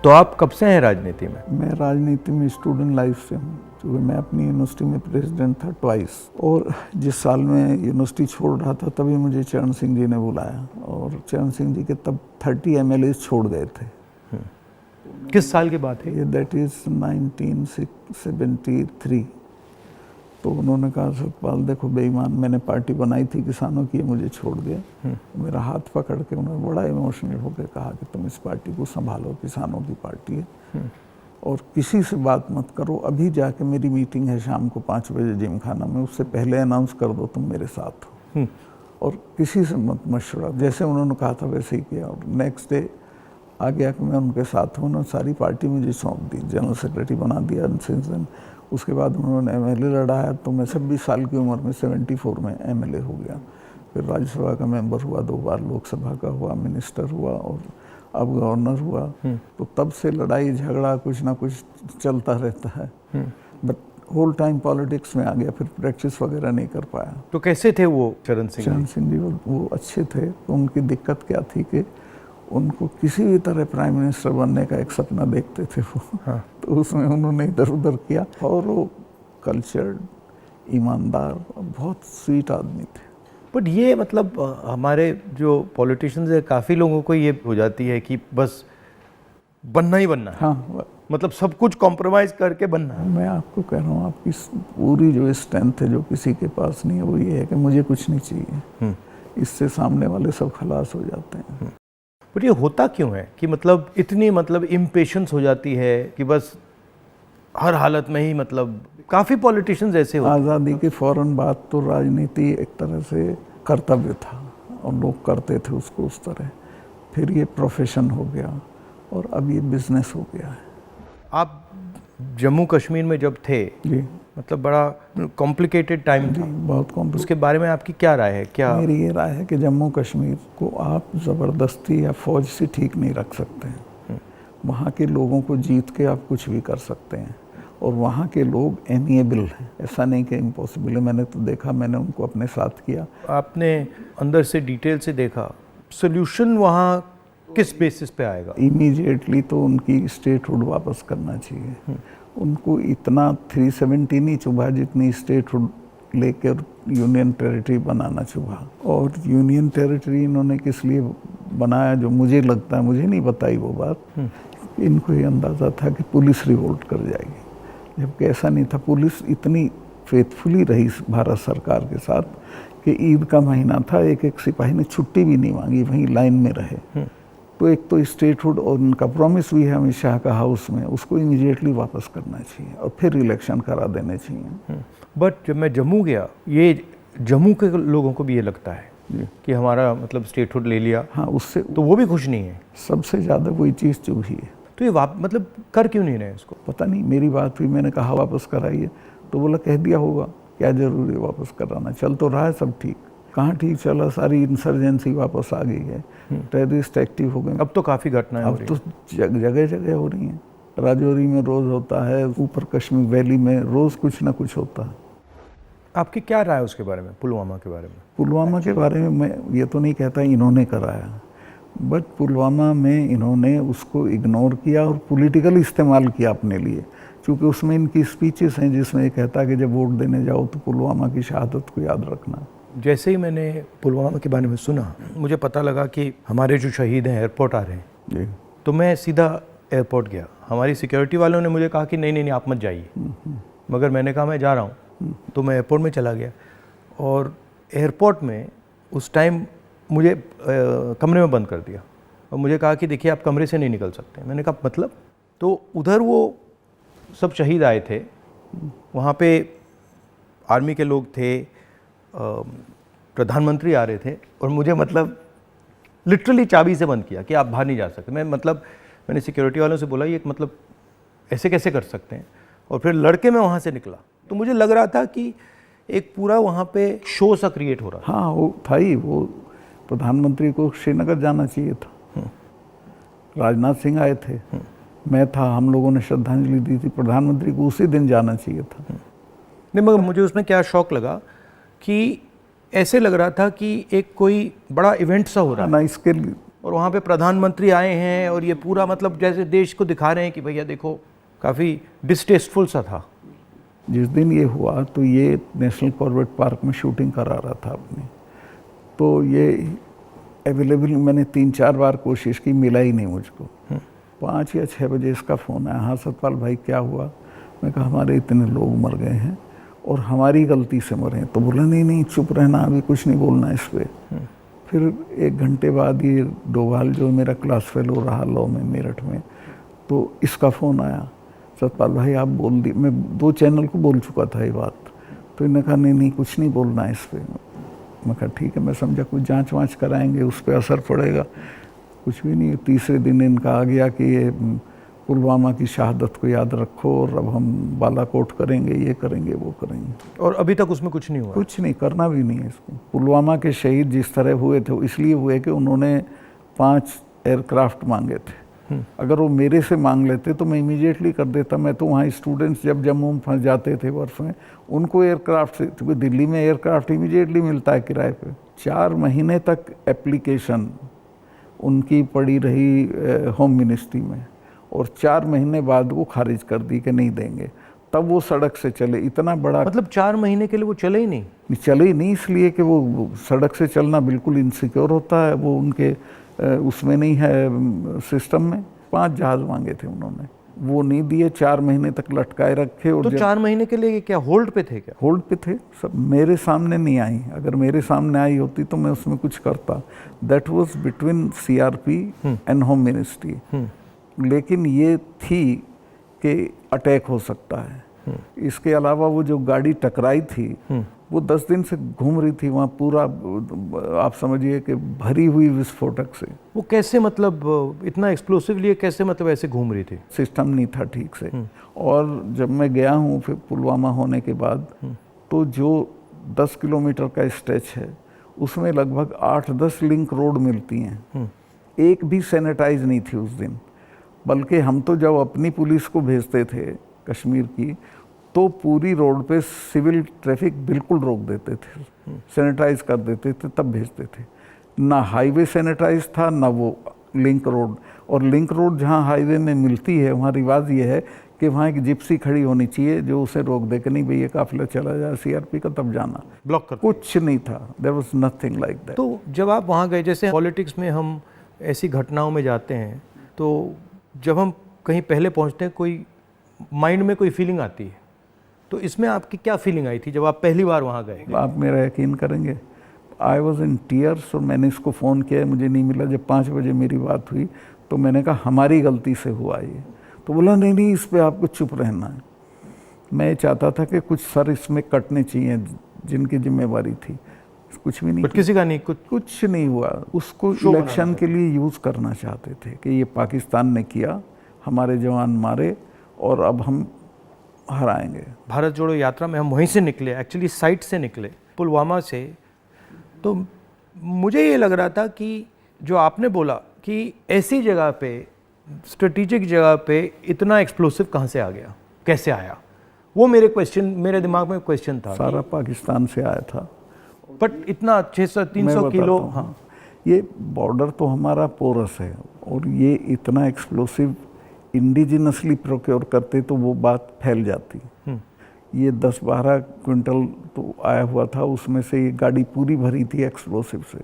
तो आप कब से हैं राजनीति में? मैं राजनीति में स्टूडेंट लाइफ से हूँ, क्योंकि मैं अपनी यूनिवर्सिटी में प्रेसिडेंट था ट्वाइस। और जिस साल मैं यूनिवर्सिटी छोड़ रहा था तभी मुझे चरण सिंह जी ने बुलाया, और चरण सिंह जी के तब 30 MLA छोड़ गए थे। किस साल की बात है? ये दैट इज़ 1973। तो उन्होंने कहा सतपाल देखो बेईमान, मैंने पार्टी बनाई थी किसानों की, मुझे छोड़ दिया। मेरा हाथ पकड़ के उन्होंने बड़ा इमोशनल होकर कहा कि तुम इस पार्टी को संभालो, किसानों की पार्टी है, और किसी से बात मत करो। अभी जाके मेरी मीटिंग है शाम को 5 बजे जिम खाना में, उससे पहले अनाउंस कर दो तुम मेरे साथ हो, और किसी से मत मशवरा। जैसे उन्होंने कहा था वैसे ही किया, और नेक्स्ट डे आ गया कि मैं उनके साथ हूँ। उन्होंने सारी पार्टी मुझे सौंप दी, जनरल सेक्रेटरी बना दिया। उसके बाद उन्होंने MLA लड़ाया, तो मैं 26 साल की उम्र में 74 में MLA हो गया। फिर राज्यसभा का मेंबर हुआ, 2 बार लोकसभा का हुआ, मिनिस्टर हुआ, और अब गवर्नर हुआ। तो तब से लड़ाई झगड़ा कुछ ना कुछ चलता रहता है। बट होल टाइम पॉलिटिक्स में आ गया, फिर प्रैक्टिस वगैरह नहीं कर पाया। तो कैसे थे वो चरण सिंह? चरण सिंह जी वो अच्छे थे। तो उनकी दिक्कत क्या थी कि उनको किसी भी तरह प्राइम मिनिस्टर बनने का एक सपना देखते थे वो। हाँ। तो उसमें उन्होंने इधर उधर किया, और वो कल्चर्ड, ईमानदार, बहुत स्वीट आदमी थे। बट ये मतलब हमारे जो पॉलिटिशियंस है, काफ़ी लोगों को ये हो जाती है कि बस बनना ही बनना है। हाँ, मतलब सब कुछ कॉम्प्रोमाइज़ करके बनना है। मैं आपको कह रहा हूँ, आपकी पूरी जो स्ट्रेंथ है जो किसी के पास नहीं है, वो ये है कि मुझे कुछ नहीं चाहिए। इससे सामने वाले सब खलास हो जाते हैं। बट ये होता क्यों है कि मतलब इतनी मतलब इम्पेशंस हो जाती है कि बस हर हालत में ही, मतलब काफ़ी पॉलिटिशियंस ऐसे होते हैं। आज़ादी के फ़ौरन बाद तो राजनीति एक तरह से कर्तव्य था, और लोग करते थे उसको उस तरह। फिर ये प्रोफेशन हो गया, और अब ये बिजनेस हो गया है। आप जम्मू कश्मीर में जब थे, जी, मतलब बड़ा कॉम्प्लिकेटेड टाइम था, बहुत कॉम्प्लिकेटेड। उसके बारे में आपकी क्या राय है? क्या मेरी ये राय है कि जम्मू कश्मीर को आप ज़बरदस्ती या फौज से ठीक नहीं रख सकते हैं। वहाँ के लोगों को जीत के आप कुछ भी कर सकते हैं, और वहाँ के लोग एमिएबल हैं। ऐसा नहीं कि इम्पॉसिबल है। मैंने तो देखा, मैंने उनको अपने साथ किया। आपने अंदर से डिटेल से देखा, सोल्यूशन वहाँ किस बेसिस पे आएगा? इमीडिएटली तो उनकी स्टेटहुड वापस करना चाहिए। उनको इतना 370 नहीं चुभा जितनी स्टेटहुड लेकर यूनियन टेरिटरी बनाना चुभा। और यूनियन टेरिटरी इन्होंने किस लिए बनाया, जो मुझे लगता है, मुझे नहीं बताई वो बात, इनको ये अंदाज़ा था कि पुलिस रिवोल्ट कर जाएगी, जबकि ऐसा नहीं था। पुलिस इतनी फेथफुली रही भारत सरकार के साथ कि ईद का महीना था, एक एक सिपाही ने छुट्टी भी नहीं मांगी, वहीं लाइन में रहे। तो एक तो स्टेटहुड और उनका प्रॉमिस भी है अमित शाह का हाउस में, उसको इमीडिएटली वापस करना चाहिए, और फिर इलेक्शन करा देने चाहिए। बट जब मैं जम्मू गया, ये जम्मू के लोगों को भी ये लगता है कि हमारा मतलब स्टेटहुड ले लिया। हाँ, उससे तो वो भी खुश नहीं है। सबसे ज़्यादा वही चीज़ चुभी है। तो ये मतलब कर क्यों नहीं रहे इसको? पता नहीं, मेरी बात हुई, मैंने कहा वापस कराइए, तो बोला कह दिया होगा, क्या जरूरी है वापस कराना, चल तो रहा है सब ठीक। कहाँ ठीक चला, सारी इंसर्जेंसी वापस आ गई है, टेररिस्ट एक्टिव हो गए। अब तो काफ़ी घटनाएं हो रही हैं। अब तो जगह जगह हो रही हैं। राजौरी में रोज़ होता है, ऊपर कश्मीर वैली में रोज़ कुछ ना कुछ होता है। आपकी क्या राय है उसके बारे में, पुलवामा के बारे में? पुलवामा के बारे में मैं ये तो नहीं कहता इन्होंने कराया, बट पुलवामा में इन्होंने उसको इग्नोर किया और पॉलिटिकल इस्तेमाल किया अपने लिए, क्योंकि उसमें इनकी स्पीचेस हैं जिसमें ये कहता है कि जब वोट देने जाओ तो पुलवामा की शहादत को याद रखना। जैसे ही मैंने पुलवामा के बारे में सुना, मुझे पता लगा कि हमारे जो शहीद हैं एयरपोर्ट आ रहे हैं जी, तो मैं सीधा एयरपोर्ट गया। हमारी सिक्योरिटी वालों ने मुझे कहा कि नहीं नहीं नहीं आप मत जाइए, मगर मैंने कहा मैं जा रहा हूँ। तो मैं एयरपोर्ट में चला गया, और एयरपोर्ट में उस टाइम मुझे कमरे में बंद कर दिया, और मुझे कहा कि देखिए आप कमरे से नहीं निकल सकते। मैंने कहा मतलब? तो उधर वो सब शहीद आए थे, वहाँ पे आर्मी के लोग थे, प्रधानमंत्री आ रहे थे, और मुझे मतलब लिटरली चाबी से बंद किया कि आप बाहर नहीं जा सकते। मैंने सिक्योरिटी वालों से बोला ये मतलब ऐसे कैसे कर सकते हैं, और फिर लड़के मैं वहाँ से निकला तो मुझे लग रहा था कि एक पूरा वहाँ पे शो सा क्रिएट हो रहा था। हाँ, वो था ही। वो प्रधानमंत्री को श्रीनगर जाना चाहिए था, राजनाथ सिंह आए थे, मैं था, हम लोगों ने श्रद्धांजलि दी थी। प्रधानमंत्री को उसी दिन जाना चाहिए था। नहीं, मगर मुझे उसमें क्या शौक लगा कि ऐसे लग रहा था कि एक कोई बड़ा इवेंट सा हो रहा है। ना, इसके लिए और वहाँ पे प्रधानमंत्री आए हैं और ये पूरा मतलब जैसे देश को दिखा रहे हैं कि भैया देखो, काफ़ी डिस्टेस्टफुल सा था। जिस दिन ये हुआ तो ये नेशनल कॉर्बेट पार्क में शूटिंग करा रहा था अपनी, तो ये अवेलेबल, मैंने 3-4 बार कोशिश की, मिला ही नहीं मुझको। 5 या 6 बजे इसका फ़ोन आया, हाँ सतपाल भाई क्या हुआ? मैं कहा हमारे इतने लोग मर गए हैं और हमारी गलती से मरे। तो बोला नहीं नहीं चुप रहना, अभी कुछ नहीं बोलना इस पर। फिर 1 घंटे बाद ये डोभाल जो मेरा क्लास फेलो रहा लॉ में मेरठ में, तो इसका फ़ोन आया, सतपाल भाई आप बोल दी। मैं 2 चैनल को बोल चुका था ये बात, तो इन्होंने कहा नहीं नहीं कुछ नहीं बोलना है इस पर। मैं कहा ठीक है, मैं समझा कुछ जांच वाँच कराएंगे, उस पर असर पड़ेगा। कुछ भी नहीं। तीसरे दिन इनका आ गया कि ये पुलवामा की शहादत को याद रखो और अब हम बालाकोट करेंगे, ये करेंगे, वो करेंगे। और अभी तक उसमें कुछ नहीं हुआ? कुछ नहीं, करना भी नहीं है इसको। पुलवामा के शहीद जिस तरह हुए थे इसलिए हुए कि उन्होंने 5 एयरक्राफ्ट मांगे थे। अगर वो मेरे से मांग लेते तो मैं इमीडिएटली कर देता। मैं तो वहाँ स्टूडेंट्स जब जम्मू में फंस जाते थे बर्फ में, उनको एयरक्राफ्ट से, क्योंकि दिल्ली में एयरक्राफ्ट इमीडिएटली मिलता है किराए पे। 4 महीने तक एप्लीकेशन उनकी पड़ी रही होम मिनिस्ट्री में, और 4 महीने बाद वो खारिज कर दी कि नहीं देंगे। तब वो सड़क से चले। इतना बड़ा, मतलब 4 महीने के लिए वो चले ही नहीं? चले ही नहीं, इसलिए कि वो सड़क से चलना बिल्कुल इनसिक्योर होता है, वो उनके उसमें नहीं है सिस्टम में। 5 जहाज मांगे थे उन्होंने, वो नहीं दिए। 4 महीने तक लटकाए रखे। और तो 4 महीने के लिए क्या होल्ड पे थे? क्या होल्ड पे थे सब? मेरे सामने नहीं आई। अगर मेरे सामने आई होती तो मैं उसमें कुछ करता। That was between CRP and home ministry. लेकिन ये थी कि अटैक हो सकता है। इसके अलावा वो जो गाड़ी टकराई थी वो 10 दिन से घूम रही थी वहाँ, पूरा आप समझिए कि भरी हुई विस्फोटक से। वो कैसे, मतलब इतना एक्सप्लोसिवली कैसे, मतलब ऐसे घूम रही थी? सिस्टम नहीं था ठीक से। और जब मैं गया हूँ फिर पुलवामा होने के बाद, तो जो 10 किलोमीटर का स्ट्रेच है उसमें लगभग 8-10 लिंक रोड मिलती हैं। एक भी सैनिटाइज नहीं थी उस दिन। बल्कि हम तो जब अपनी पुलिस को भेजते थे कश्मीर की, तो पूरी रोड पे सिविल ट्रैफिक बिल्कुल रोक देते थे, सैनिटाइज कर देते थे, तब भेजते थे। ना हाईवे सैनिटाइज था, ना वो लिंक रोड। और लिंक रोड जहाँ हाईवे में मिलती है वहाँ रिवाज ये है कि वहाँ एक जिप्सी खड़ी होनी चाहिए जो उसे रोक दे कि नहीं भई ये काफिला चला जाए सीआरपी का, तब जाना। ब्लॉक कर कुछ नहीं था, there was nothing like that. तो जब आप वहाँ गए, जैसे पॉलिटिक्स में हम ऐसी घटनाओं में जाते हैं, तो जब हम कहीं पहले पहुँचते हैं, कोई माइंड में कोई फीलिंग आती है, तो इसमें आपकी क्या फीलिंग आई थी जब आप पहली बार वहाँ गए? आप मेरा यकीन करेंगे, आई वॉज इन टीयर्स। और मैंने इसको फ़ोन किया, मुझे नहीं मिला। जब 5 बजे मेरी बात हुई तो मैंने कहा हमारी गलती से हुआ ये। तो बोला नहीं नहीं इस पर आपको चुप रहना है। मैं चाहता था कि कुछ सर इसमें कटने चाहिए जिनकी जिम्मेवारी थी। कुछ भी नहीं, किसी का नहीं, कुछ नहीं हुआ। उसको इलेक्शन के लिए यूज़ करना चाहते थे कि ये पाकिस्तान ने किया, हमारे जवान मारे और अब हम हराएंगे। भारत जोड़ो यात्रा में हम वहीं से निकले, एक्चुअली साइट से निकले, पुलवामा से। तो मुझे ये लग रहा था कि जो आपने बोला कि ऐसी जगह पे, स्ट्रेटेजिक जगह पे इतना एक्सप्लोसिव कहाँ से आ गया, कैसे आया, वो मेरे दिमाग में क्वेश्चन था। सारा पाकिस्तान से आया था, बट इतना 600-300 किलो। हाँ, ये बॉर्डर तो हमारा पोरस है, और ये इतना एक्सप्लोसिव इंडिजिनसली प्रोक्योर करते तो वो बात फैल जाती। ये 10-12 क्विंटल तो आया हुआ था, उसमें से ये गाड़ी पूरी भरी थी एक्सप्लोसिव से।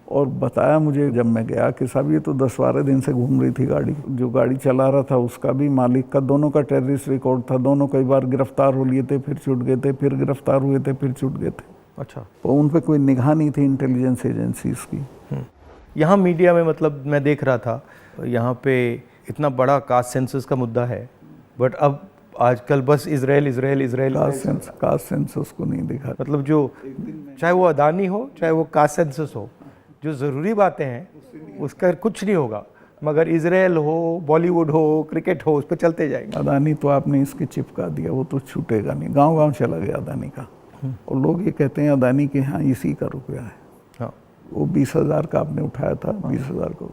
और बताया मुझे जब मैं गया कि साहब ये तो 10-12 दिन से घूम रही थी गाड़ी। जो गाड़ी चला रहा था उसका भी, मालिक का, दोनों का टेररिस्ट रिकॉर्ड था। दोनों कई बार गिरफ्तार हो लिए थे, फिर छूट गए थे, फिर गिरफ्तार हुए थे, फिर छूट गए थे। अच्छा, तो उन पर कोई निगाह नहीं थी इंटेलिजेंस एजेंसीज की। यहाँ मीडिया में, मतलब मैं देख रहा था, यहाँ पे इतना बड़ा कास्ट सेंसस का मुद्दा है, बट अब आजकल बस इजराइल कास्ट सेंसस को नहीं दिखा। मतलब जो, चाहे वो अदानी हो, चाहे वो कास्ट सेंसस हो, जो ज़रूरी बातें हैं उसका कुछ नहीं होगा, मगर इजराइल हो, बॉलीवुड हो, क्रिकेट हो, उस पर चलते जाएंगे। अदानी तो आपने इसके चिपका दिया, वो तो छूटेगा नहीं। गांव-गांव चला गया अदानी का। और लोग ये कहते हैं अदानी के यहाँ इसी का रुपया है। हाँ, वो 20,000 का आपने उठाया था, 20,000 को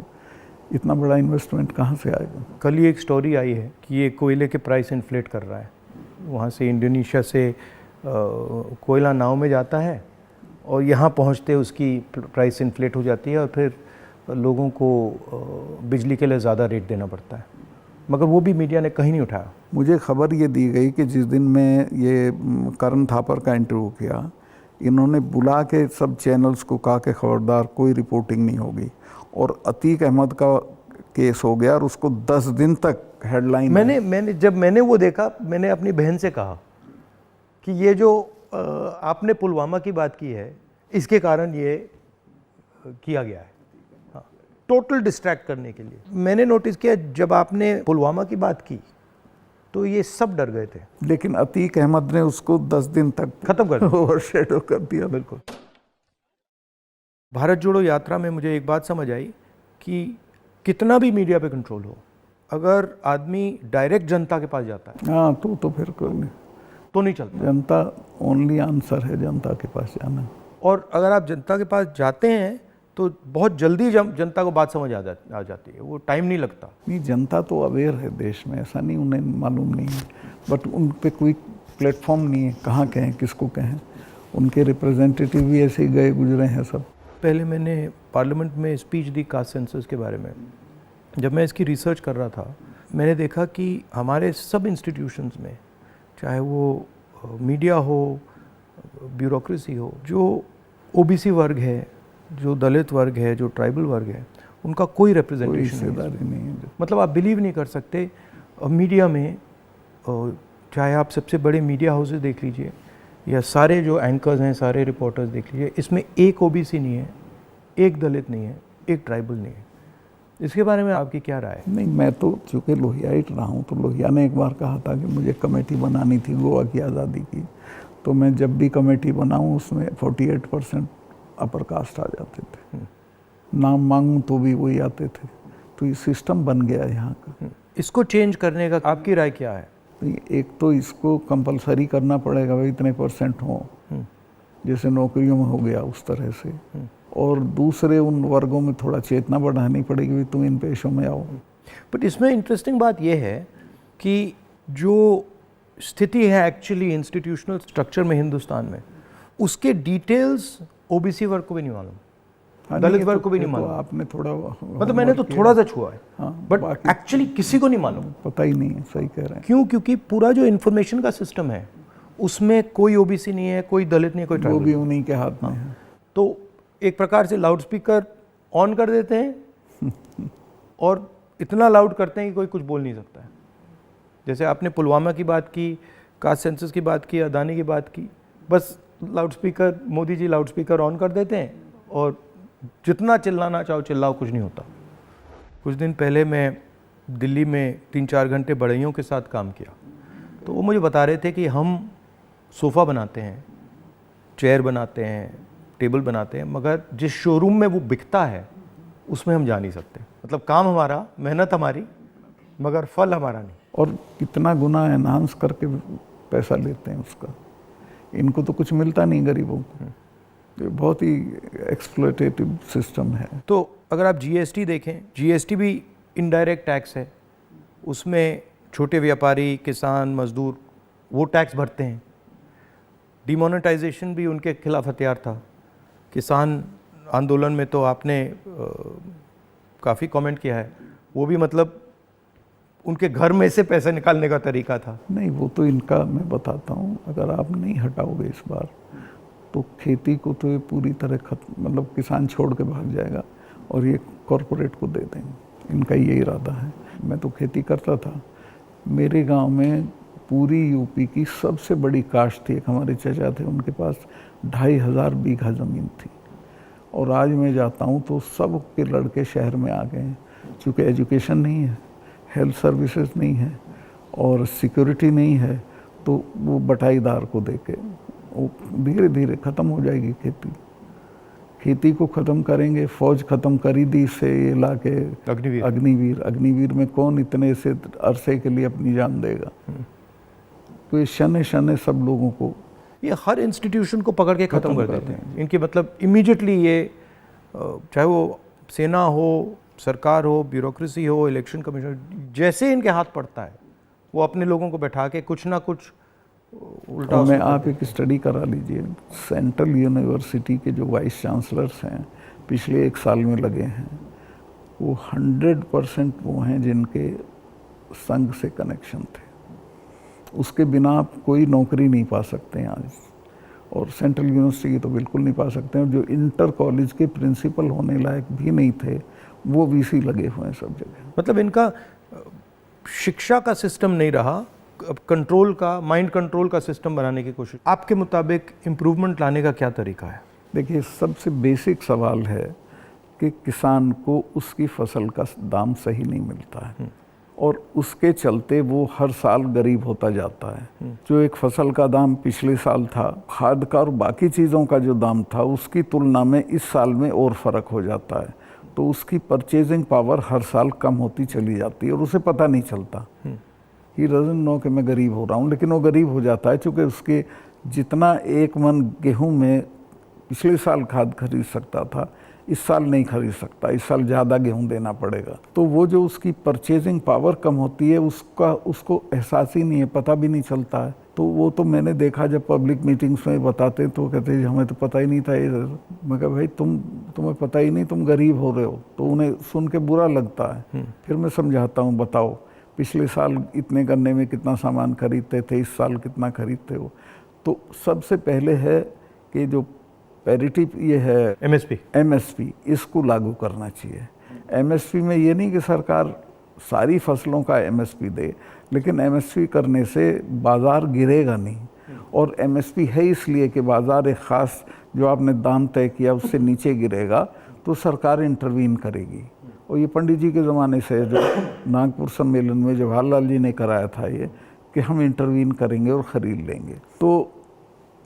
इतना बड़ा इन्वेस्टमेंट कहाँ से आएगा? कल ही एक स्टोरी आई है कि ये कोयले के प्राइस इन्फ्लेट कर रहा है। वहाँ से इंडोनेशिया से कोयला नाव में जाता है और यहाँ पहुँचते उसकी प्राइस इन्फ्लेट हो जाती है, और फिर लोगों को बिजली के लिए ज़्यादा रेट देना पड़ता है, मगर वो भी मीडिया ने कहीं नहीं उठाया। मुझे खबर ये दी गई कि जिस दिन मैं ये करण थापर का इंटरव्यू किया, इन्होंने बुला के सब चैनल्स को कहा कि खबरदार कोई रिपोर्टिंग नहीं होगी, और अतीक अहमद का केस हो गया और उसको 10 दिन तक हेडलाइन। जब मैंने वो देखा, मैंने अपनी बहन से कहा कि ये जो आपने पुलवामा की बात की है, इसके कारण ये किया गया है, हाँ, टोटल डिस्ट्रैक्ट करने के लिए। मैंने नोटिस किया जब आपने पुलवामा की बात की तो ये सब डर गए थे, लेकिन अतीक अहमद ने उसको 10 दिन तक खत्म कर दिया, ओवरशैडो कर दिया। बिल्कुल। भारत जोड़ो यात्रा में मुझे एक बात समझ आई कि कितना भी मीडिया पे कंट्रोल हो, अगर आदमी डायरेक्ट जनता के पास जाता है, हाँ, तो फिर कोई नहीं, तो नहीं चलता। जनता ओनली आंसर है, जनता के पास जाना। और अगर आप जनता के पास जाते हैं तो बहुत जल्दी जनता को बात समझ आ जाती है, वो टाइम नहीं लगता। नहीं, जनता तो अवेयर है देश में, ऐसा नहीं उन्हें मालूम नहीं है, बट उन पे कोई प्लेटफॉर्म नहीं है, कहाँ कहें, किसको कहें। उनके रिप्रेजेंटेटिव भी ऐसे ही गए गुजरे हैं सब। पहले मैंने पार्लियामेंट में स्पीच दी कास्ट सेंसस के बारे में। जब मैं इसकी रिसर्च कर रहा था, मैंने देखा कि हमारे सब इंस्टीट्यूशंस में, चाहे वो मीडिया हो, ब्यूरोक्रेसी हो, जो ओबीसी वर्ग है, जो दलित वर्ग है, जो ट्राइबल वर्ग है, उनका कोई रिप्रेजेंटेशन नहीं है। मतलब आप बिलीव नहीं कर सकते, मीडिया में चाहे आप सबसे बड़े मीडिया हाउसेस देख लीजिए या सारे जो एंकर्स हैं, सारे रिपोर्टर्स देख लीजिए, इसमें एक ओबीसी नहीं है, एक दलित नहीं है, एक ट्राइबल नहीं है। इसके बारे में आपकी क्या राय है? नहीं, मैं तो चूँकि लोहियाइट रहा हूँ, तो लोहिया ने एक बार कहा था कि मुझे कमेटी बनानी थी गोवा की आज़ादी की, तो मैं जब भी कमेटी बनाऊँ उसमें 48% अपर कास्ट आ जाते थे, नाम मांगूँ तो भी वही आते थे। तो ये सिस्टम बन गया है यहाँ का। इसको चेंज करने का आपकी राय क्या है? एक तो इसको कंपलसरी करना पड़ेगा, भाई इतने % हो, जैसे नौकरियों में हो गया उस तरह से। और दूसरे उन वर्गों में थोड़ा चेतना बढ़ानी पड़ेगी, भाई तुम इन पेशों में आओ। बट इसमें इंटरेस्टिंग बात यह है कि जो स्थिति है एक्चुअली इंस्टीट्यूशनल स्ट्रक्चर में हिंदुस्तान में, उसके डिटेल्स ओबीसी वर्ग को भी नहीं मालूम, दलित वर्ग को भी नहीं मालूम। आपने थोड़ा, मतलब मैंने तो थोड़ा सा छुआ है, बट एक्चुअली किसी को नहीं मालूम, पता ही नहीं है। सही कह रहे हैं। क्यों? क्योंकि पूरा जो इन्फॉर्मेशन का सिस्टम है उसमें कोई ओबीसी नहीं है, कोई दलित नहीं है, कोई ट्राइबल, वो भी उन्हीं के हाथ में है। तो एक प्रकार से लाउड स्पीकर ऑन कर देते हैं और इतना लाउड करते हैं कि कोई कुछ बोल नहीं सकता है। जैसे आपने पुलवामा की बात की, कास्ट सेंसस की बात की, अदानी की बात की, बस loud speaker, Modi ji loud speaker on कर देते हैं और जितना चिल्लाना चाहो चिल्लाओ, कुछ नहीं होता। कुछ दिन पहले मैं दिल्ली में 3-4 घंटे बढ़इयों के साथ काम किया, तो वो मुझे बता रहे थे कि हम सोफ़ा बनाते हैं, चेयर बनाते हैं, टेबल बनाते हैं, मगर जिस शोरूम में वो बिकता है उसमें हम जा नहीं सकते। मतलब काम हमारा, मेहनत हमारी, मगर फल हमारा नहीं। और कितना गुना एनहांस करके पैसा लेते हैं उसका। इनको तो कुछ मिलता नहीं गरीबों को। ये बहुत ही एक्सप्लॉयटेटिव सिस्टम है। तो अगर आप जीएसटी देखें, जीएसटी भी इनडायरेक्ट टैक्स है, उसमें छोटे व्यापारी, किसान, मजदूर वो टैक्स भरते हैं। डिमोनेटाइजेशन भी उनके खिलाफ हथियार था। किसान आंदोलन में तो आपने काफ़ी कमेंट किया है, वो भी मतलब उनके घर में से पैसे निकालने का तरीका था। नहीं, वो तो इनका मैं बताता हूँ, अगर आप नहीं हटाओगे इस बार तो खेती को तो ये पूरी तरह खत्म, मतलब किसान छोड़ के भाग जाएगा और ये कॉरपोरेट को दे देंगे। इनका ये इरादा है। मैं तो खेती करता था। मेरे गांव में पूरी यूपी की सबसे बड़ी काश्त थी। एक हमारे चाचा थे, उनके पास 2500 बीघा ज़मीन थी। और आज मैं जाता हूँ तो सब के लड़के शहर में आ गए हैं, क्योंकि एजुकेशन नहीं है, हेल्थ सर्विसेज नहीं है और सिक्योरिटी नहीं है, तो वो बटाईदार को देके वो धीरे धीरे ख़त्म हो जाएगी खेती। खेती को ख़त्म करेंगे, फौज ख़त्म करी दी से ये ला के अग्निवीर में कौन इतने से अरसे के लिए अपनी जान देगा। तो ये शने शने सब लोगों को, ये हर इंस्टीट्यूशन को पकड़ के ख़त्म कर देते हैं। इनकी मतलब इमीडिएटली ये, चाहे वो सेना हो, सरकार हो, ब्यूरोक्रेसी हो, इलेक्शन कमीशन, जैसे इनके हाथ पड़ता है वो अपने लोगों को बैठा के कुछ ना कुछ उल्टा। मैं आप एक स्टडी करा लीजिए, सेंट्रल यूनिवर्सिटी के जो वाइस चांसलर्स हैं पिछले 1 साल में लगे हैं, वो 100% वो हैं जिनके संघ से कनेक्शन थे। उसके बिना आप कोई नौकरी नहीं पा सकते हैं आज, और सेंट्रल यूनिवर्सिटी की तो बिल्कुल नहीं पा सकते हैं। और जो इंटर कॉलेज के प्रिंसिपल होने लायक भी नहीं थे, वो वीसी लगे हुए हैं सब जगह। मतलब इनका शिक्षा का सिस्टम नहीं रहा, अब कंट्रोल का, माइंड कंट्रोल का सिस्टम बनाने की कोशिश। आपके मुताबिक इम्प्रूवमेंट लाने का क्या तरीका है? देखिए, सबसे बेसिक सवाल है कि किसान को उसकी फसल का दाम सही नहीं मिलता है, और उसके चलते वो हर साल गरीब होता जाता है। जो एक फसल का दाम पिछले साल था, खाद का और बाकी चीज़ों का जो दाम था, उसकी तुलना में इस साल में और फ़र्क हो जाता है। तो उसकी परचेजिंग पावर हर साल कम होती चली जाती है और उसे पता नहीं चलता। ही डजंट नो कि मैं गरीब हो रहा हूँ, लेकिन वो गरीब हो जाता है क्योंकि उसके जितना एक मन गेहूं में पिछले साल खाद खरीद सकता था, इस साल नहीं खरीद सकता, इस साल ज़्यादा गेहूं देना पड़ेगा। तो वो जो उसकी परचेजिंग पावर कम होती है, उसको एहसास ही नहीं है, पता भी नहीं चलता है। तो वो तो मैंने देखा, जब पब्लिक मीटिंग्स में बताते तो कहते हैं हमें तो पता ही नहीं था ये। मैं कहा भाई तुम्हें पता ही नहीं, तुम गरीब हो रहे हो। तो उन्हें सुन के बुरा लगता है। फिर मैं समझाता हूँ, बताओ पिछले साल इतने गन्ने में कितना सामान खरीदते थे, इस साल कितना खरीदते हो। तो सबसे पहले है कि जो पैरिटी ये है एमएसपी, इसको लागू करना चाहिए। एमएसपी में ये नहीं कि सरकार सारी फसलों का एमएसपी दे, लेकिन एमएसपी करने से बाज़ार गिरेगा नहीं। और एमएसपी है इसलिए कि बाज़ार एक ख़ास जो आपने दाम तय किया उससे नीचे गिरेगा तो सरकार इंटरवीन करेगी। और ये पंडित जी के ज़माने से जो नागपुर सम्मेलन में जवाहरलाल जी ने कराया था ये, कि हम इंटरवीन करेंगे और ख़रीद लेंगे। तो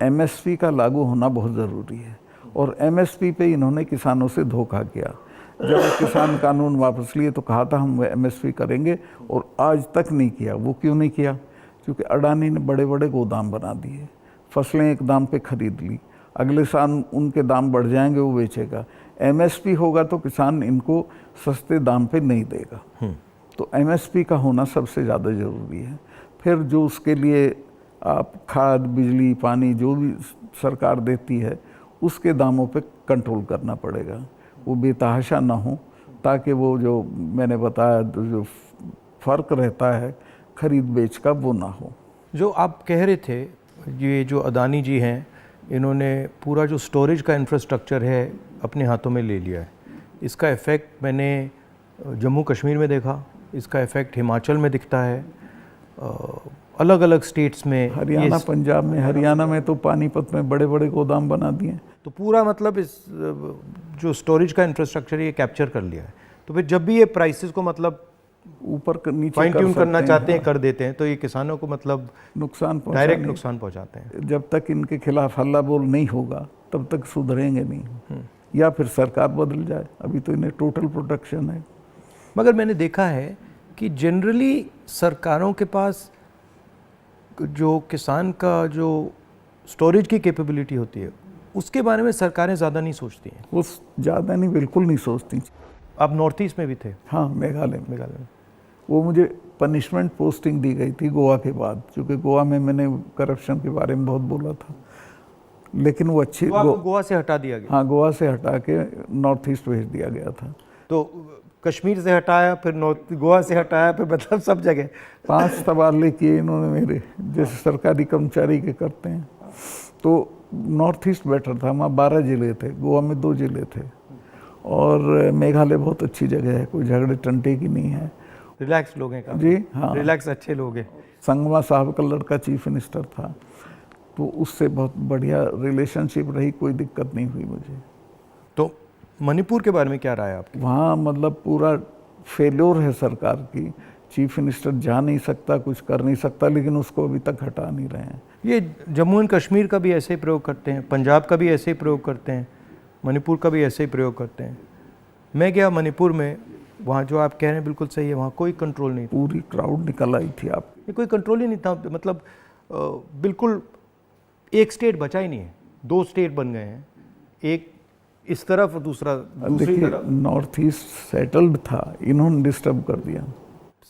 एमएसपी का लागू होना बहुत ज़रूरी है। और एमएसपी पे इन्होंने किसानों से धोखा किया। जब किसान कानून वापस लिए तो कहा था हम एमएसपी करेंगे, और आज तक नहीं किया। वो क्यों नहीं किया? क्योंकि अडानी ने बड़े बड़े गोदाम बना दिए, फसलें एक दाम पे खरीद ली, अगले साल उनके दाम बढ़ जाएंगे, वो बेचेगा। एमएसपी होगा तो किसान इनको सस्ते दाम पे नहीं देगा। तो एमएसपी का होना सबसे ज़्यादा ज़रूरी है। फिर जो उसके लिए आप खाद, बिजली, पानी जो भी सरकार देती है, उसके दामों पे कंट्रोल करना पड़ेगा। वो बेतहाशा ना हो, ताकि वो जो मैंने बताया जो फ़र्क रहता है खरीद बेच का, वो ना हो। जो आप कह रहे थे, ये जो अदानी जी हैं, इन्होंने पूरा जो स्टोरेज का इंफ्रास्ट्रक्चर है अपने हाथों में ले लिया है। इसका इफ़ेक्ट मैंने जम्मू कश्मीर में देखा, इसका इफ़ेक्ट हिमाचल में दिखता है, अलग अलग स्टेट्स में, हरियाणा, पंजाब में। हरियाणा में तो पानीपत में बड़े बड़े गोदाम बना दिए। तो पूरा मतलब इस जो स्टोरेज का इंफ्रास्ट्रक्चर ये कैप्चर कर लिया है। तो फिर जब भी ये प्राइसेस को मतलब ऊपर नीचे फाइन ट्यून करना चाहते हैं, कर देते हैं, तो ये किसानों को मतलब नुकसान, डायरेक्ट नुकसान पहुंचाते हैं। जब तक इनके खिलाफ हल्ला बोल नहीं होगा तब तक सुधरेंगे नहीं, या फिर सरकार बदल जाए। अभी तो इन्हें टोटल प्रोटेक्शन है। मगर मैंने देखा है कि जनरली सरकारों के पास जो किसान का जो स्टोरेज की कैपेबिलिटी होती है, उसके बारे में सरकारें ज़्यादा नहीं सोचती हैं। वो ज़्यादा नहीं, बिल्कुल नहीं सोचती। आप नॉर्थ ईस्ट में भी थे? हाँ, मेघालय में। वो मुझे पनिशमेंट पोस्टिंग दी गई थी गोवा के बाद, क्योंकि गोवा में मैंने करप्शन के बारे में बहुत बोला था। लेकिन वो अच्छी गोवा से हटा दिया गया। हाँ, गोवा से हटा के नॉर्थ ईस्ट भेज दिया गया था। तो कश्मीर से हटाया, फिर गोवा से हटाया, फिर मतलब सब जगह 5 तबादले किए इन्होंने मेरे, जैसे सरकारी कर्मचारी के करते हैं। तो नॉर्थ ईस्ट बेटर था, वहाँ 12 ज़िले थे, गोवा में 2 ज़िले थे। और मेघालय बहुत अच्छी जगह है, कोई झगड़े टंटे की नहीं है। रिलैक्स लोग हैं जी हाँ, रिलैक्स अच्छे लोग हैं। संगमा साहब का लड़का चीफ मिनिस्टर था, तो उससे बहुत बढ़िया रिलेशनशिप रही, कोई दिक्कत नहीं हुई मुझे। तो मणिपुर के बारे में क्या राय है आपकी? वहाँ मतलब पूरा फेल्योर है सरकार की। चीफ मिनिस्टर जा नहीं सकता, कुछ कर नहीं सकता, लेकिन उसको अभी तक हटा नहीं रहे हैं। ये जम्मू एंड कश्मीर का भी ऐसे ही प्रयोग करते हैं, पंजाब का भी ऐसे ही प्रयोग करते हैं, मणिपुर का भी ऐसे ही प्रयोग करते हैं। मैं गया मणिपुर में, वहाँ जो आप कह रहे हैं बिल्कुल सही है, वहाँ कोई कंट्रोल नहीं था। पूरी क्राउड निकल आई थी। आप कोई कंट्रोल ही नहीं था, मतलब बिल्कुल एक स्टेट बचा ही नहीं है, 2 स्टेट बन गए हैं, एक इस तरफ और दूसरा दूसरी तरफ। नॉर्थ ईस्ट सेटल्ड था, इन्होंने डिस्टर्ब कर दिया।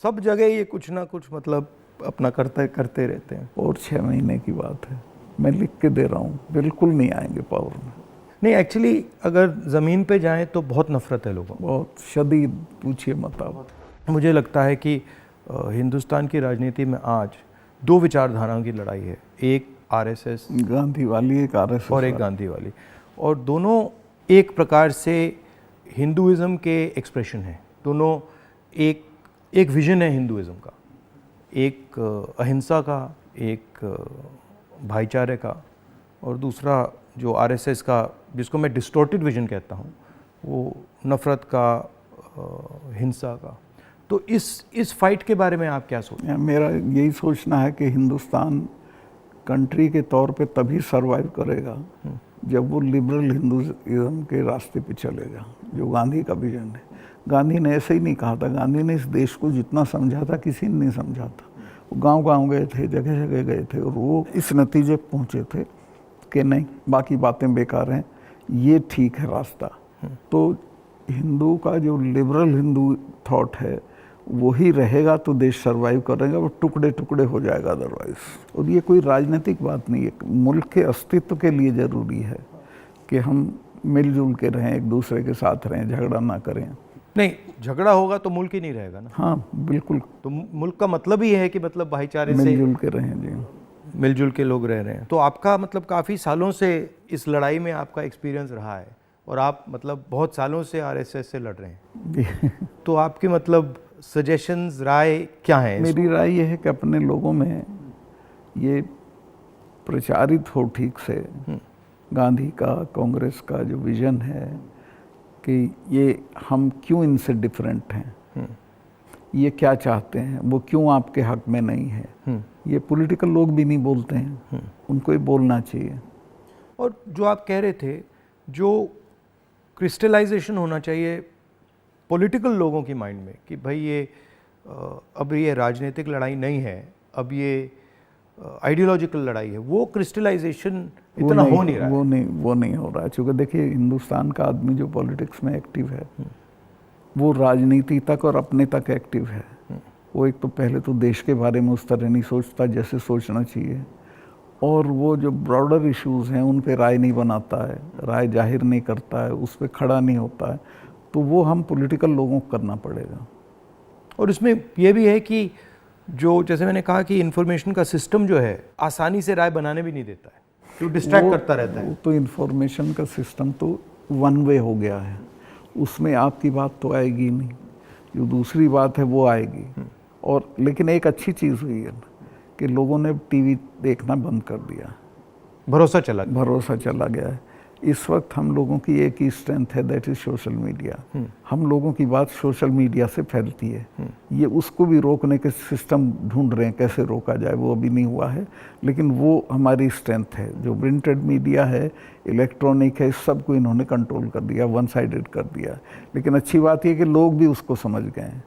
सब जगह ये कुछ ना कुछ मतलब अपना करते रहते हैं। और 6 महीने की बात है, मैं लिख के दे रहा हूँ, बिल्कुल नहीं आएंगे पावर में। नहीं, एक्चुअली अगर ज़मीन पे जाएं तो बहुत नफ़रत है लोगों को, बहुत शदीद, पूछिए मत आप। मुझे लगता है कि हिंदुस्तान की राजनीति में आज दो विचारधाराओं की लड़ाई है, एक आरएसएस गांधी वाली, एक आरएसएस और एक गांधी वाली, और दोनों एक प्रकार से हिंदुइज़्म के एक्सप्रेशन हैं। दोनों एक विजन है हिंदुइज़्म का, एक अहिंसा का, एक भाईचारे का, और दूसरा जो आरएसएस का, जिसको मैं डिस्टॉर्टेड विजन कहता हूँ, वो नफ़रत का, हिंसा का। तो इस फाइट के बारे में आप क्या सोचते हैं? मेरा यही सोचना है कि हिंदुस्तान कंट्री के तौर पे तभी सरवाइव करेगा जब वो लिबरल हिंदुइज्म के रास्ते पे चलेगा, जो गांधी का विजन है। गांधी ने ऐसे ही नहीं कहा था, गांधी ने इस देश को जितना समझा था किसी ने नहीं समझा था। वो गांव-गांव गए थे, जगह जगह गए थे, और वो इस नतीजे पे पहुँचे थे कि नहीं, बाकी बातें बेकार हैं, ये ठीक है रास्ता। तो हिंदू का जो लिबरल हिंदू थॉट है वही रहेगा तो देश सरवाइव करेगा, वो टुकड़े टुकड़े हो जाएगा अदरवाइज। और ये कोई राजनीतिक बात नहीं है, मुल्क के अस्तित्व के लिए ज़रूरी है कि हम मिलजुल के रहें, एक दूसरे के साथ रहें, झगड़ा ना करें। नहीं, झगड़ा होगा तो मुल्क ही नहीं रहेगा ना। हाँ बिल्कुल, तो मुल्क का मतलब ही है कि मतलब भाईचारे से मिलजुल के रहें जी, मिलजुल के लोग रह रहे हैं। तो आपका मतलब काफ़ी सालों से इस लड़ाई में आपका एक्सपीरियंस रहा है, और आप मतलब बहुत सालों से आरएसएस से लड़ रहे हैं। तो आपकी मतलब सजेशंस, राय क्या है? मेरी राय ये है कि अपने लोगों में ये प्रचारित हो ठीक से गांधी का, कांग्रेस का जो विजन है कि ये हम क्यों इनसे डिफरेंट हैं, ये क्या चाहते हैं, वो क्यों आपके हक में नहीं है, ये पॉलिटिकल लोग भी नहीं बोलते हैं, उनको ये बोलना चाहिए। और जो आप कह रहे थे, जो क्रिस्टलाइजेशन होना चाहिए पॉलिटिकल लोगों की माइंड में कि भाई ये अब ये राजनीतिक लड़ाई नहीं है, अब ये आइडियोलॉजिकल लड़ाई है, वो क्रिस्टलाइजेशन इतना हो नहीं रहा है। वो नहीं हो रहा है, क्योंकि देखिए हिंदुस्तान का आदमी जो पॉलिटिक्स में एक्टिव है वो राजनीति तक और अपने तक एक्टिव है। वो एक तो पहले तो देश के बारे में उस तरह नहीं सोचता जैसे सोचना चाहिए, और वो जो ब्रॉडर इश्यूज़ हैं उन पे राय नहीं बनाता है, राय जाहिर नहीं करता है, उस पर खड़ा नहीं होता है। तो वो हम पॉलिटिकल लोगों को करना पड़ेगा। और इसमें यह भी है कि जो, जैसे मैंने कहा कि इंफॉर्मेशन का सिस्टम जो है आसानी से राय बनाने भी नहीं देता है, जो डिस्ट्रैक्ट करता रहता है। तो इंफॉर्मेशन का सिस्टम तो वन वे हो गया है, उसमें आपकी बात तो आएगी नहीं, जो दूसरी बात है वो आएगी। और लेकिन एक अच्छी चीज़ हुई है कि लोगों ने टीवी देखना बंद कर दिया, भरोसा चला गया है। इस वक्त हम लोगों की एक ही स्ट्रेंथ है, दैट इज सोशल मीडिया। हम लोगों की बात सोशल मीडिया से फैलती है। ये उसको भी रोकने के सिस्टम ढूंढ रहे हैं, कैसे रोका जाए, वो अभी नहीं हुआ है, लेकिन वो हमारी स्ट्रेंथ है। जो प्रिंटेड मीडिया है, इलेक्ट्रॉनिक है, इस सब को इन्होंने कंट्रोल कर दिया, वन साइडेड कर दिया। लेकिन अच्छी बात यह कि लोग भी उसको समझ गए हैं,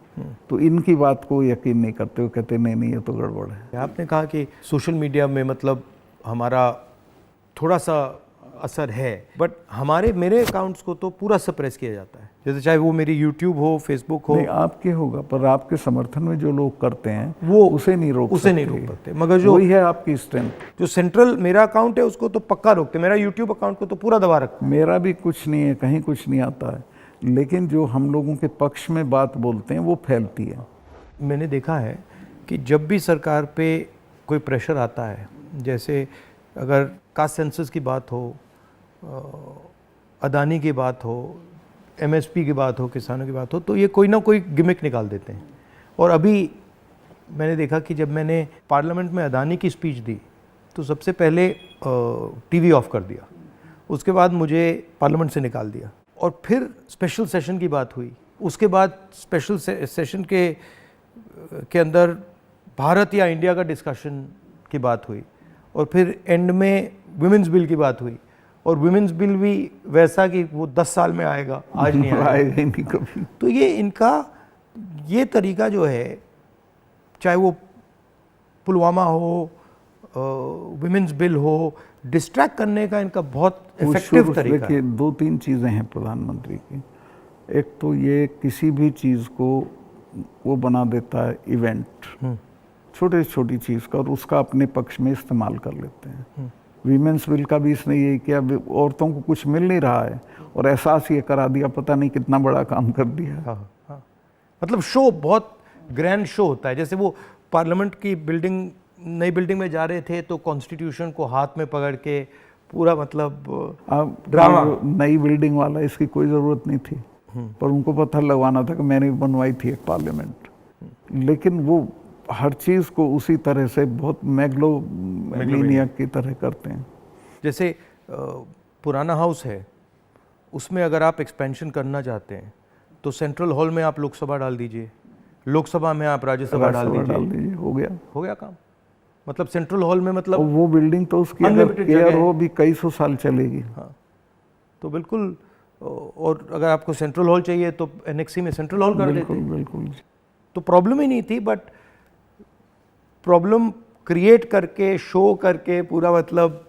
तो इनकी बात को यकीन नहीं करते, वो कहते नहीं ये तो गड़बड़ है। आपने कहा कि सोशल मीडिया में मतलब हमारा थोड़ा सा असर है, बट मेरे अकाउंट्स को तो पूरा सप्रेस किया जाता है, जैसे चाहे वो मेरी यूट्यूब हो, फेसबुक हो। नहीं, आपके होगा, पर आपके समर्थन में जो लोग करते हैं वो उसे नहीं रोक सकते। मगर जो वही है आपकी स्ट्रेंथ। जो सेंट्रल मेरा अकाउंट है उसको तो पक्का रोकते, मेरा यूट्यूब अकाउंट को तो पूरा दबा रखते। मेरा भी कुछ नहीं है, कहीं कुछ नहीं आता है, लेकिन जो हम लोगों के पक्ष में बात बोलते हैं वो फैलती है। मैंने देखा है कि जब भी सरकार पे कोई प्रेशर आता है, जैसे अगर कास्ट सेंसस की बात हो, अदानी की बात हो, एमएसपी की बात हो, किसानों की बात हो, तो ये कोई ना कोई गिमिक निकाल देते हैं। और अभी मैंने देखा कि जब मैंने पार्लियामेंट में अदानी की स्पीच दी तो सबसे पहले टीवी ऑफ कर दिया, उसके बाद मुझे पार्लियामेंट से निकाल दिया, और फिर स्पेशल सेशन की बात हुई, उसके बाद स्पेशल सेशन के अंदर भारत या इंडिया का डिस्कशन की बात हुई, और फिर एंड में विमेंस बिल की बात हुई, और विमेंस बिल भी वैसा कि वो 10 साल में आएगा, आज नहीं आएगा ही नहीं कभी। तो ये इनका ये तरीका जो है, चाहे वो पुलवामा हो, विमेंस बिल हो, डिस्ट्रैक्ट करने का इनका बहुत इफेक्टिव तरीका है। 2-3 चीज़ें हैं प्रधानमंत्री की। एक तो ये किसी भी चीज़ को वो बना देता है इवेंट, छोटी छोटी चीज़ का, और उसका अपने पक्ष में इस्तेमाल कर लेते हैं। वीमेंस बिल का भी इसने यही किया, औरतों को कुछ मिल नहीं रहा है और एहसास ये करा दिया, पता नहीं कितना बड़ा काम कर दिया। हाँ हाँ, मतलब शो बहुत ग्रैंड शो होता है। जैसे वो पार्लियामेंट की बिल्डिंग, नई बिल्डिंग में जा रहे थे तो कॉन्स्टिट्यूशन को हाथ में पकड़ के पूरा मतलब ड्रामा। नई बिल्डिंग वाला इसकी कोई ज़रूरत नहीं थी, पर उनको पत्थर लगवाना था कि मैंने बनवाई थी एक पार्लियामेंट। लेकिन वो हर चीज़ को उसी तरह से बहुत मैग्लोमैनियक की तरह करते हैं। जैसे पुराना हाउस है, उसमें अगर आप एक्सपेंशन करना चाहते हैं तो सेंट्रल हॉल में आप लोकसभा डाल दीजिए, लोकसभा में आप राज्यसभा डाल दीजिए, हो गया काम। मतलब सेंट्रल हॉल में मतलब वो बिल्डिंग तो उसकी अगर केयर हो भी कई सौ साल चलेगी। हाँ, तो बिल्कुल। और अगर आपको सेंट्रल हॉल चाहिए तो एनेक्सी में सेंट्रल हॉल कर देते। बिल्कुल। तो प्रॉब्लम ही नहीं थी, बट प्रॉब्लम क्रिएट करके, शो करके पूरा मतलब,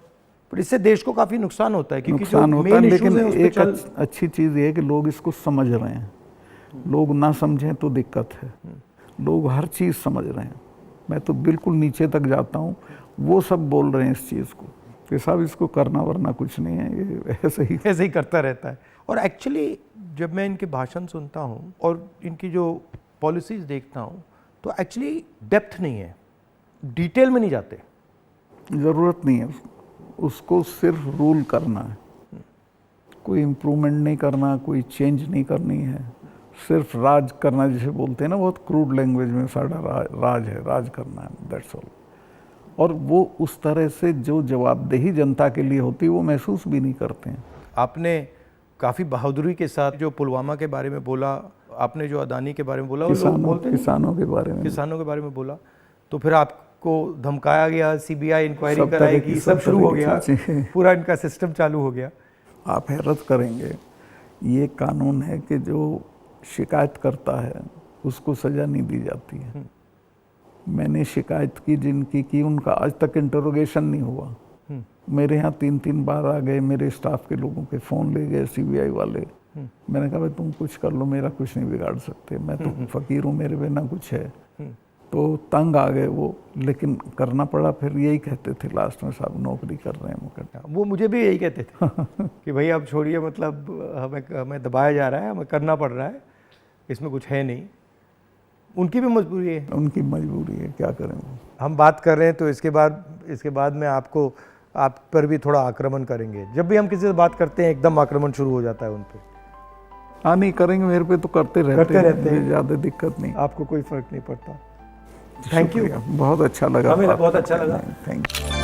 इससे देश को काफ़ी नुकसान होता है। क्योंकि नुकसान होता है, लेकिन एक अच्छी चीज़ ये है कि लोग इसको समझ रहे हैं। लोग ना समझें तो दिक्कत है, लोग हर चीज़ समझ रहे हैं। मैं तो बिल्कुल नीचे तक जाता हूँ, वो सब बोल रहे हैं इस चीज़ को कि साहब इसको करना वरना कुछ नहीं है, ये ऐसे ही करता रहता है। और एक्चुअली जब मैं इनके भाषण सुनता हूँ और इनकी जो पॉलिसीज़ देखता हूँ तो एक्चुअली डेप्थ नहीं है, डिटेल में नहीं जाते। ज़रूरत नहीं है उसको, सिर्फ रूल करना है, कोई इम्प्रूवमेंट नहीं करना, कोई चेंज नहीं करनी है, सिर्फ राज करना, जिसे बोलते हैं ना बहुत क्रूड लैंग्वेज में, सारा राज है, राज करना है, दैट्स ऑल। और वो उस तरह से जो जवाबदेही जनता के लिए होती है वो महसूस भी नहीं करते हैं। आपने काफ़ी बहादुरी के साथ जो पुलवामा के बारे में बोला, आपने जो अदानी के बारे में बोला, किसानों के बारे में बोला, तो फिर आपको धमकाया गया, सीबीआई इंक्वायरी कराएगी, सब शुरू हो गया, पूरा इनका सिस्टम चालू हो गया। आप हैरत करेंगे, ये कानून है कि जो शिकायत करता है उसको सज़ा नहीं दी जाती है। मैंने शिकायत की जिनकी की, उनका आज तक इंटरोगेशन नहीं हुआ। मेरे यहाँ 3-3 बार आ गए, मेरे स्टाफ के लोगों के फ़ोन ले गए सीबीआई वाले। मैंने कहा भाई तुम कुछ कर लो, मेरा कुछ नहीं बिगाड़ सकते, मैं तो फ़कीर हूँ, मेरे बिना कुछ है। तो तंग आ गए वो, लेकिन करना पड़ा। फिर यही कहते थे लास्ट में, साहब नौकरी कर रहे हैं मुकदमा। वो मुझे भी यही कहते थे कि भाई आप छोड़िए, मतलब हमें दबाया जा रहा है, हमें करना पड़ रहा है, इसमें कुछ है नहीं। उनकी भी मजबूरी है, क्या करें। हम बात कर रहे हैं तो इसके बाद में आप पर भी थोड़ा आक्रमण करेंगे। जब भी हम किसी से बात करते हैं एकदम आक्रमण शुरू हो जाता है उन पे। हाँ, नहीं करेंगे, मेरे पे तो करते रहते हैं, ज़्यादा दिक्कत नहीं, आपको कोई फर्क नहीं पड़ता। थैंक यू, बहुत अच्छा लगा, हमें बहुत अच्छा लगा, थैंक यू।